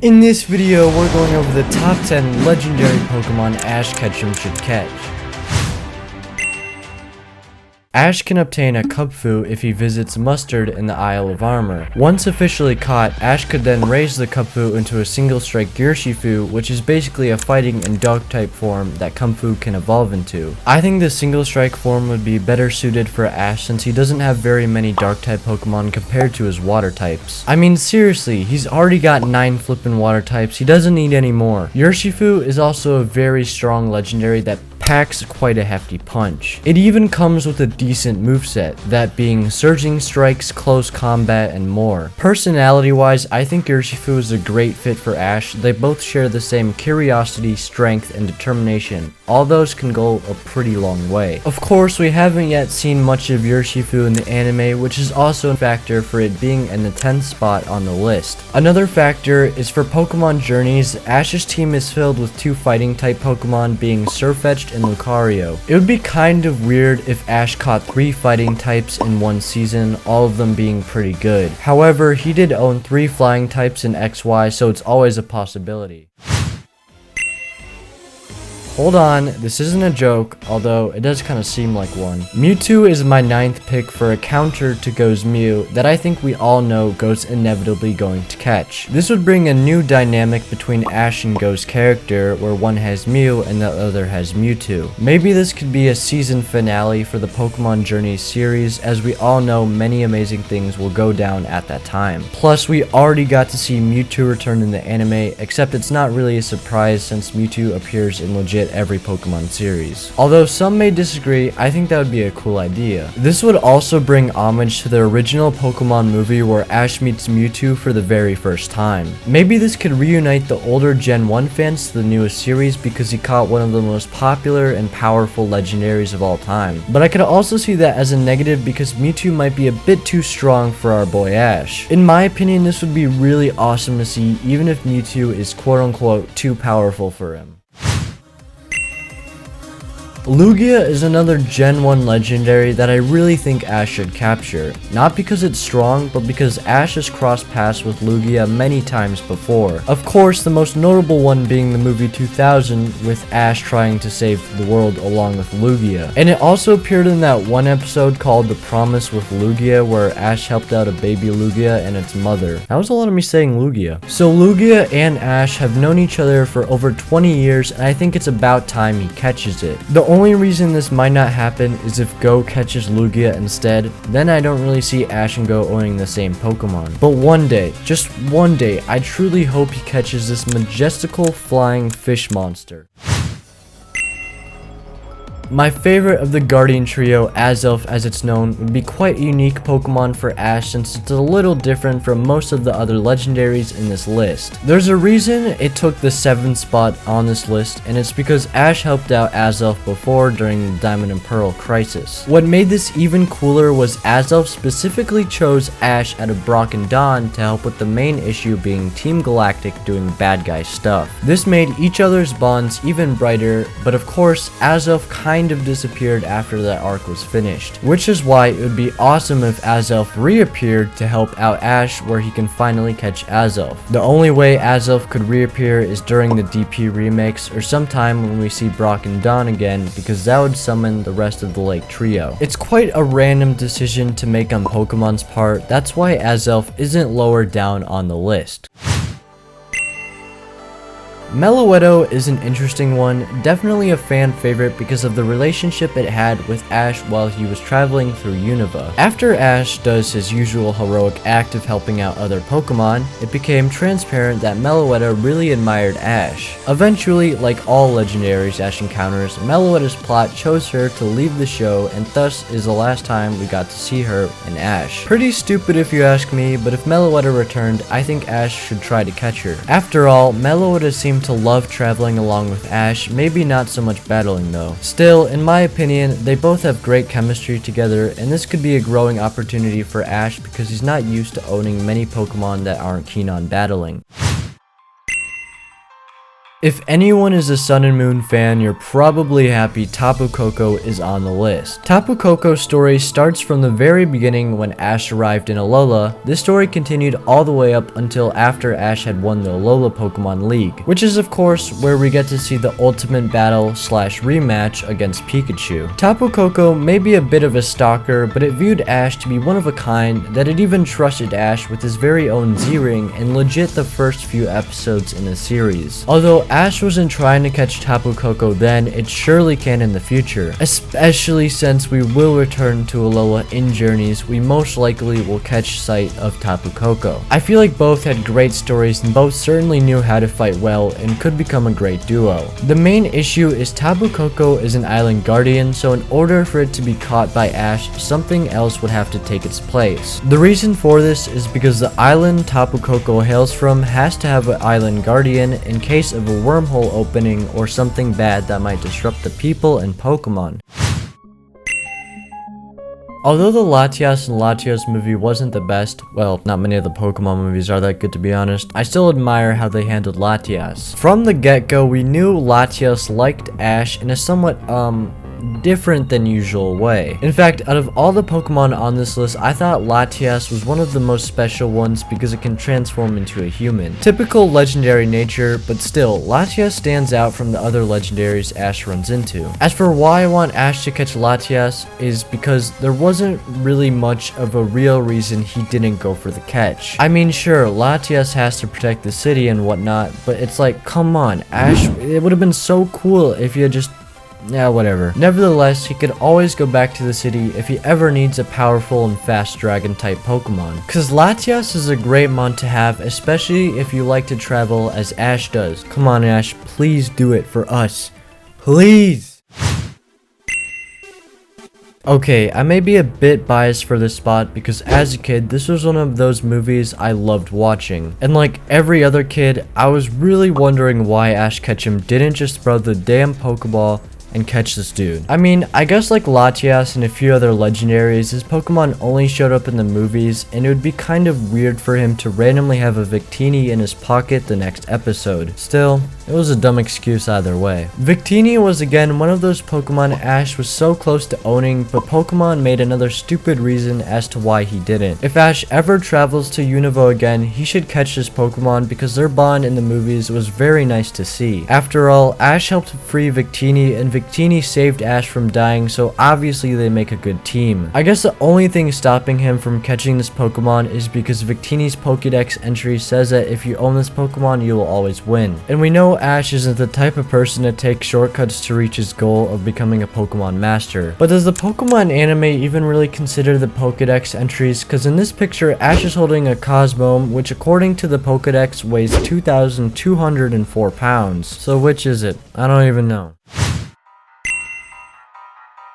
In this video, we're going over the top 10 legendary Pokemon Ash Ketchum should catch. Ash can obtain a Kubfu if he visits Mustard in the Isle of Armor. Once officially caught, Ash could then raise the Kubfu into a single strike Urshifu, which is basically a fighting and dog type form that Kubfu can evolve into. I think the single strike form would be better suited for Ash since he doesn't have very many dark type Pokemon compared to his water types. I mean seriously, he's already got 9 flippin' water types, he doesn't need any more. Urshifu is also a very strong legendary that packs quite a hefty punch. It even comes with a decent moveset, that being Surging Strikes, Close Combat, and more. Personality wise, I think Urshifu is a great fit for Ash. They both share the same curiosity, strength, and determination. All those can go a pretty long way. Of course, we haven't yet seen much of Urshifu in the anime, which is also a factor for it being in the 10th spot on the list. Another factor is for Pokémon Journeys, Ash's team is filled with 2 fighting type Pokemon being Sirfetch'd and Lucario. It would be kind of weird if Ash caught 3 fighting types in one season, all of them being pretty good. However, he did own 3 flying types in XY, so it's always a possibility. Hold on, this isn't a joke, although it does kind of seem like one. Mewtwo is my 9th pick for a counter to Go's Mew that I think we all know Go's inevitably going to catch. This would bring a new dynamic between Ash and Go's character, where one has Mew and the other has Mewtwo. Maybe this could be a season finale for the Pokémon Journeys series, as we all know many amazing things will go down at that time. Plus, we already got to see Mewtwo return in the anime, except it's not really a surprise since Mewtwo appears in legit every Pokemon series. Although some may disagree, I think that would be a cool idea. This would also bring homage to the original Pokemon movie where Ash meets Mewtwo for the very first time. Maybe this could reunite the older Gen 1 fans to the newest series because he caught one of the most popular and powerful legendaries of all time. But I could also see that as a negative because Mewtwo might be a bit too strong for our boy Ash. In my opinion, this would be really awesome to see even if Mewtwo is quote unquote too powerful for him. Lugia is another Gen 1 legendary that I really think Ash should capture. Not because it's strong, but because Ash has crossed paths with Lugia many times before. Of course, the most notable one being the movie 2000 with Ash trying to save the world along with Lugia. And it also appeared in that one episode called The Promise with Lugia where Ash helped out a baby Lugia and its mother. That was a lot of me saying Lugia. So Lugia and Ash have known each other for over 20 years and I think it's about time he catches it. The only reason this might not happen is if Go catches Lugia instead, then I don't really see Ash and Go owning the same Pokemon. But one day, just one day, I truly hope he catches this majestical flying fish monster. My favorite of the Guardian Trio, Azov as it's known, would be quite a unique Pokemon for Ash since it's a little different from most of the other legendaries in this list. There's a reason it took the 7th spot on this list, and it's because Ash helped out Azov before during the Diamond and Pearl crisis. What made this even cooler was Azov specifically chose Ash out of Brock and Dawn to help with the main issue being Team Galactic doing bad guy stuff. This made each other's bonds even brighter, but of course Azov kind of disappeared after that arc was finished, which is why it would be awesome if Azov reappeared to help out Ash where he can finally catch Azov. The only way Azov could reappear is during the DP remakes or sometime when we see Brock and Dawn again because that would summon the rest of the Lake Trio. It's quite a random decision to make on Pokemon's part, that's why Azov isn't lower down on the list. Mellowedo is an interesting one, definitely a fan favorite because of the relationship it had with Ash while he was traveling through Unova. After Ash does his usual heroic act of helping out other Pokemon, it became transparent that Mellowedo really admired Ash. Eventually, like all legendaries Ash encounters, Mellowedo's plot chose her to leave the show and thus is the last time we got to see her and Ash. Pretty stupid if you ask me, but if Mellowedo returned, I think Ash should try to catch her. After all, Mellowedo seemed to love traveling along with Ash, maybe not so much battling though. Still, in my opinion, they both have great chemistry together and this could be a growing opportunity for Ash because he's not used to owning many Pokemon that aren't keen on battling. If anyone is a Sun and Moon fan, you're probably happy Tapukoko is on the list. Tapukoko's story starts from the very beginning when Ash arrived in Alola. This story continued all the way up until after Ash had won the Alola Pokemon League, which is of course where we get to see the ultimate battle slash rematch against Pikachu. Tapukoko may be a bit of a stalker, but it viewed Ash to be one of a kind, that it even trusted Ash with his very own Z-Ring in legit the first few episodes in the series. Although Ash wasn't trying to catch Tapukoko then, it surely can in the future. Especially since we will return to Alola in Journeys, we most likely will catch sight of Tapukoko. I feel like both had great stories and both certainly knew how to fight well and could become a great duo. The main issue is Tapukoko is an island guardian, so in order for it to be caught by Ash, something else would have to take its place. The reason for this is because the island Tapukoko hails from has to have an island guardian in case of a wormhole opening or something bad that might disrupt the people and Pokemon. Although the Latias and Latias movie wasn't the best, well, not many of the Pokemon movies are that good to be honest, I still admire how they handled Latias. From the get-go, we knew Latias liked Ash in a somewhat, different than usual way. In fact, out of all the Pokemon on this list, I thought Latias was one of the most special ones because it can transform into a human. Typical legendary nature, but still, Latias stands out from the other legendaries Ash runs into. As for why I want Ash to catch Latias is because there wasn't really much of a real reason he didn't go for the catch. I mean, sure, Latias has to protect the city and whatnot, but it's like, come on, Ash, it would have been so cool if you had just whatever. Nevertheless, he could always go back to the city if he ever needs a powerful and fast dragon type Pokemon. Cause Latias is a great mon to have, especially if you like to travel as Ash does. Come on Ash, please do it for us. Please! Okay, I may be a bit biased for this spot because as a kid, this was one of those movies I loved watching. And like every other kid, I was really wondering why Ash Ketchum didn't just throw the damn Pokeball and catch this dude. I mean, I guess like Latias and a few other legendaries, his Pokemon only showed up in the movies, and it would be kind of weird for him to randomly have a Victini in his pocket the next episode. Still, it was a dumb excuse either way. Victini was again one of those Pokemon Ash was so close to owning, but Pokemon made another stupid reason as to why he didn't. If Ash ever travels to Unova again, he should catch this Pokemon because their bond in the movies was very nice to see. After all, Ash helped free Victini and Victini saved Ash from dying, so obviously they make a good team. I guess the only thing stopping him from catching this Pokemon is because Victini's Pokédex entry says that if you own this Pokemon, you will always win. And we know Ash isn't the type of person to take shortcuts to reach his goal of becoming a Pokemon master. But does the Pokemon anime even really consider the Pokédex entries? Cause in this picture, Ash is holding a Cosmome, which according to the Pokédex weighs 2,204 pounds. So which is it? I don't even know.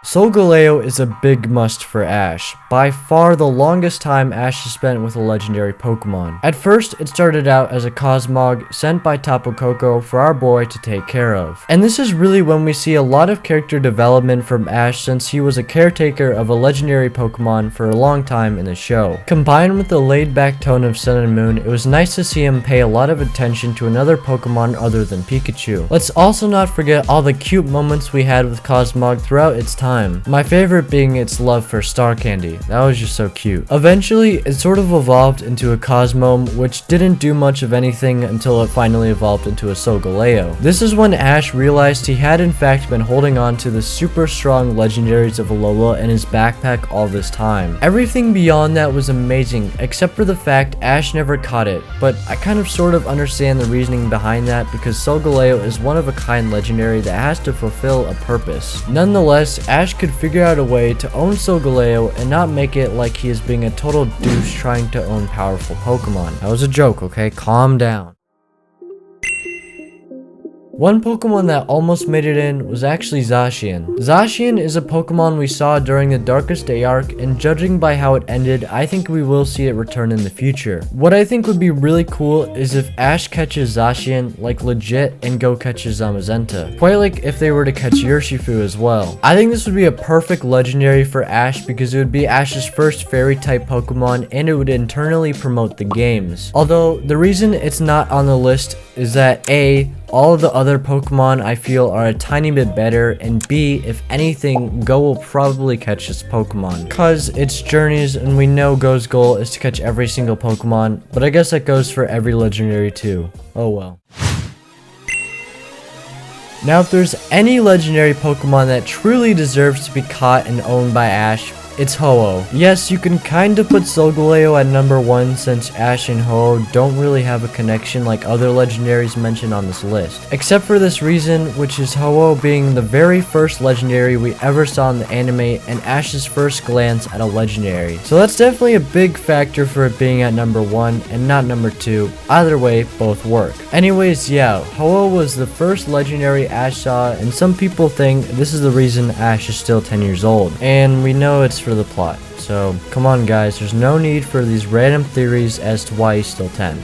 Solgaleo is a big must for Ash, by far the longest time Ash has spent with a legendary Pokemon. At first, it started out as a Cosmog sent by Tapukoko for our boy to take care of. And this is really when we see a lot of character development from Ash since he was a caretaker of a legendary Pokemon for a long time in the show. Combined with the laid-back tone of Sun and Moon, it was nice to see him pay a lot of attention to another Pokemon other than Pikachu. Let's also not forget all the cute moments we had with Cosmog throughout its time. My favorite being its love for Star Candy. That was just so cute. Eventually, it sort of evolved into a Cosmome, which didn't do much of anything until it finally evolved into a Solgaleo. This is when Ash realized he had in fact been holding on to the super strong legendaries of Alola in his backpack all this time. Everything beyond that was amazing, except for the fact Ash never caught it, but I kind of sort of understand the reasoning behind that because Solgaleo is one of a kind legendary that has to fulfill a purpose. Nonetheless, Ash could figure out a way to own Solgaleo and not make it like he is being a total douche trying to own powerful Pokemon. That was a joke, okay? Calm down. One Pokemon that almost made it in was actually Zashian. Zashian is a Pokemon we saw during the Darkest Day arc, and judging by how it ended, I think we will see it return in the future. What I think would be really cool is if Ash catches Zashian, like legit, and Go catches Zamazenta. Quite like if they were to catch Urshifu as well. I think this would be a perfect legendary for Ash because it would be Ash's first fairy type Pokemon and it would internally promote the games. Although, the reason it's not on the list is that A, All of the other Pokemon I feel are a tiny bit better, and B, if anything, Go will probably catch this Pokemon. Cause it's Journeys and we know Go's goal is to catch every single Pokemon, but I guess that goes for every legendary too. Oh well. Now if there's any legendary Pokemon that truly deserves to be caught and owned by Ash, it's HoOh. Yes, you can kinda put Solgaleo at number 1 since Ash and HoOh don't really have a connection like other legendaries mentioned on this list. Except for this reason, which is HoOh being the very first legendary we ever saw in the anime and Ash's first glance at a legendary. So that's definitely a big factor for it being at number 1 and not number 2. Either way, both work. Anyways, yeah, HoOh was the first legendary Ash saw, and some people think this is the reason Ash is still 10 years old. And we know it's for the plot. So come on guys, there's no need for these random theories as to why he's still 10.